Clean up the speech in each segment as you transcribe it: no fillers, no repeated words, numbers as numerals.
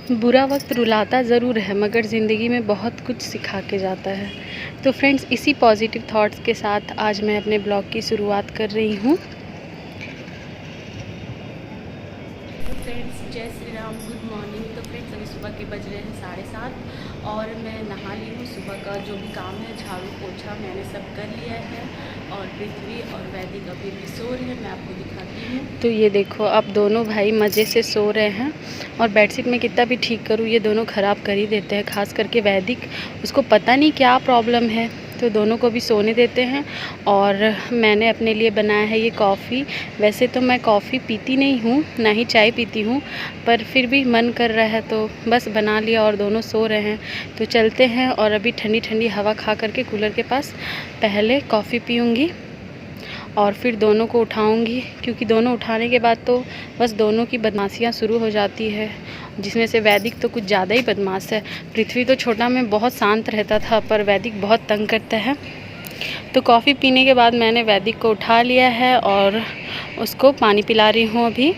बुरा वक्त रुलाता ज़रूर है मगर ज़िंदगी में बहुत कुछ सिखा के जाता है। तो फ्रेंड्स, इसी पॉजिटिव थॉट्स के साथ आज मैं अपने ब्लॉग की शुरुआत कर रही हूँ। तो फ्रेंड्स, जय श्री राम, गुड मॉर्निंग। तो फ्रेंड्स, अभी सुबह के बज रहे हैं 7:30 और मैं नहा ली हूँ। सुबह का जो भी काम है, झाड़ू पोछा मैंने सब कर लिया है और पृथ्वी और वैदिक अभी भी सो रहे हैं। मैं आपको दिखाती हूँ। तो ये देखो, अब दोनों भाई मज़े से सो रहे हैं और बेडशीट में कितना भी ठीक करूँ ये दोनों ख़राब कर ही देते हैं। खास करके वैदिक, उसको पता नहीं क्या प्रॉब्लम है, तो दोनों को भी सोने देते हैं। और मैंने अपने लिए बनाया है ये कॉफ़ी। वैसे तो मैं कॉफ़ी पीती नहीं हूँ, ना ही चाय पीती हूँ, पर फिर भी मन कर रहा है तो बस बना लिया और दोनों सो रहे हैं। तो चलते हैं और अभी ठंडी ठंडी हवा खा करके कूलर के पास पहले कॉफ़ी पीऊँगी और फिर दोनों को उठाऊंगी, क्योंकि दोनों उठाने के बाद तो बस दोनों की बदमाशियाँ शुरू हो जाती है, जिसमें से वैदिक तो कुछ ज़्यादा ही बदमाश है। पृथ्वी तो छोटा में बहुत शांत रहता था, पर वैदिक बहुत तंग करता है। तो कॉफ़ी पीने के बाद मैंने वैदिक को उठा लिया है और उसको पानी पिला रही हूँ। अभी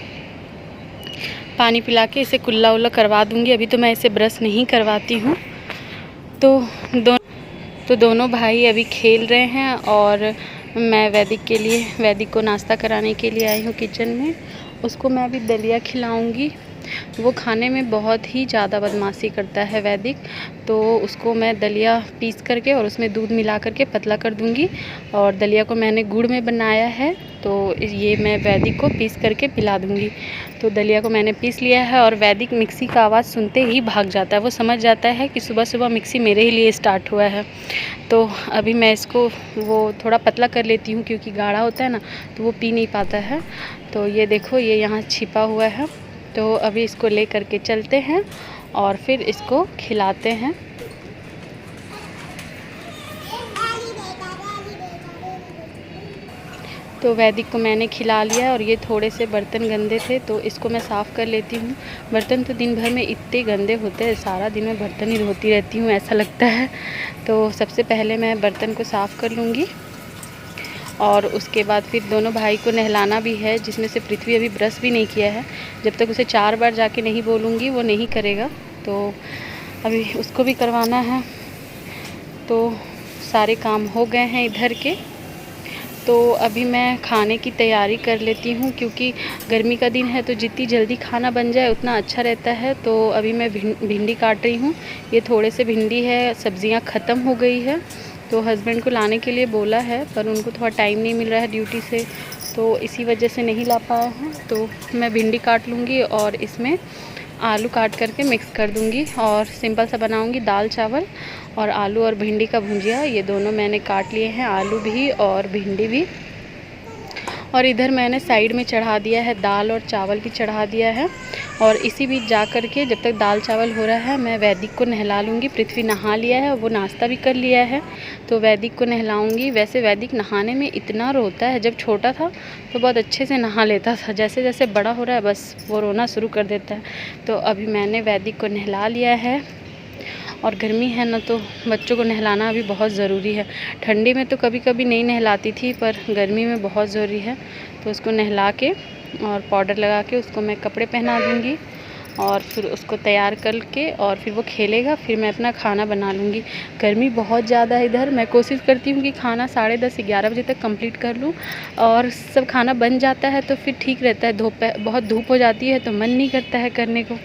पानी पिला के इसे कुल्ला उल्ला करवा दूँगी। अभी तो मैं इसे ब्रश नहीं करवाती हूँ। तो दोनों भाई अभी खेल रहे हैं और मैं वैदिक को नाश्ता कराने के लिए आई हूँ किचन में। उसको मैं अभी दलिया खिलाऊंगी। वो खाने में बहुत ही ज़्यादा बदमाशी करता है वैदिक, तो उसको मैं दलिया पीस करके और उसमें दूध मिला करके पतला कर दूंगी। और दलिया को मैंने गुड़ में बनाया है, तो ये मैं वैदिक को पीस करके पिला दूंगी। तो दलिया को मैंने पीस लिया है और वैदिक मिक्सी का आवाज़ सुनते ही भाग जाता है। वो समझ जाता है कि सुबह सुबह मिक्सी मेरे ही लिए स्टार्ट हुआ है। तो अभी मैं इसको वो थोड़ा पतला कर लेती हूँ, क्योंकि गाढ़ा होता है ना, तो वो पी नहीं पाता है। तो ये देखो, ये यहाँ छिपा हुआ है। तो अभी इसको ले करके चलते हैं और फिर इसको खिलाते हैं। तो वैदिक को मैंने खिला लिया और ये थोड़े से बर्तन गंदे थे, तो इसको मैं साफ़ कर लेती हूँ। बर्तन तो दिन भर में इतने गंदे होते हैं, सारा दिन मैं बर्तन ही धोती रहती हूँ ऐसा लगता है। तो सबसे पहले मैं बर्तन को साफ़ कर लूँगी और उसके बाद फिर दोनों भाई को नहलाना भी है, जिसमें से पृथ्वी अभी ब्रश भी नहीं किया है। जब तक उसे 4 बार जाके नहीं बोलूँगी वो नहीं करेगा, तो अभी उसको भी करवाना है। तो सारे काम हो गए हैं इधर के। तो अभी मैं खाने की तैयारी कर लेती हूँ, क्योंकि गर्मी का दिन है तो जितनी जल्दी खाना बन जाए उतना अच्छा रहता है। तो अभी मैं भिंडी काट रही हूँ। ये थोड़े से भिंडी है, सब्जियाँ ख़त्म हो गई है, तो हस्बैंड को लाने के लिए बोला है, पर उनको थोड़ा टाइम नहीं मिल रहा है ड्यूटी से, तो इसी वजह से नहीं ला पाया है। तो मैं भिंडी काट लूँगी और इसमें आलू काट करके मिक्स कर दूँगी और सिंपल सा बनाऊँगी दाल चावल और आलू और भिंडी का भुजिया। ये दोनों मैंने काट लिए हैं, आलू भी और भिंडी भी। और इधर मैंने साइड में चढ़ा दिया है, दाल और चावल भी चढ़ा दिया है। और इसी बीच जा कर के जब तक दाल चावल हो रहा है मैं वैदिक को नहला लूँगी। पृथ्वी नहा लिया है, वो नाश्ता भी कर लिया है, तो वैदिक को नहलाऊँगी। वैसे वैदिक नहाने में इतना रोता है, जब छोटा था तो बहुत अच्छे से नहा लेता था, जैसे जैसे बड़ा हो रहा है बस वो रोना शुरू कर देता है। तो अभी मैंने वैदिक को नहला लिया है। और गर्मी है ना, तो बच्चों को नहलाना अभी बहुत ज़रूरी है। ठंडी में तो कभी कभी नहीं नहलाती थी, पर गर्मी में बहुत ज़रूरी है। तो उसको नहला के और पाउडर लगा के उसको मैं कपड़े पहना दूँगी और फिर उसको तैयार करके और फिर वो खेलेगा, फिर मैं अपना खाना बना लूँगी। गर्मी बहुत ज़्यादा है इधर। मैं कोशिश करती हूँ कि खाना 10:30-11 बजे तक कंप्लीट कर लूँ, और सब खाना बन जाता है तो फिर ठीक रहता है। बहुत धूप हो जाती है तो मन नहीं करता है करने को,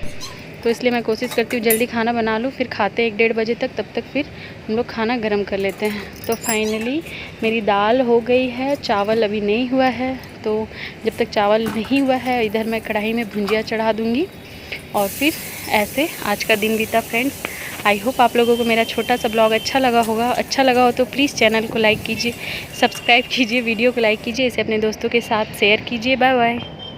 तो इसलिए मैं कोशिश करती हूँ जल्दी खाना बना लूँ, फिर खाते 1-1:30 बजे तक। तब तक फिर हम लोग खाना गर्म कर लेते हैं। तो फाइनली मेरी दाल हो गई है, चावल अभी नहीं हुआ है। तो जब तक चावल नहीं हुआ है, इधर मैं कढ़ाई में भुजिया चढ़ा दूँगी और फिर ऐसे आज का दिन बीता। फ्रेंड्स, आई होप आप लोगों को मेरा छोटा सा ब्लॉग अच्छा लगा होगा। अच्छा लगा हो तो प्लीज़ चैनल को लाइक कीजिए, सब्सक्राइब कीजिए, वीडियो को लाइक कीजिए, इसे अपने दोस्तों के साथ शेयर कीजिए। Bye bye.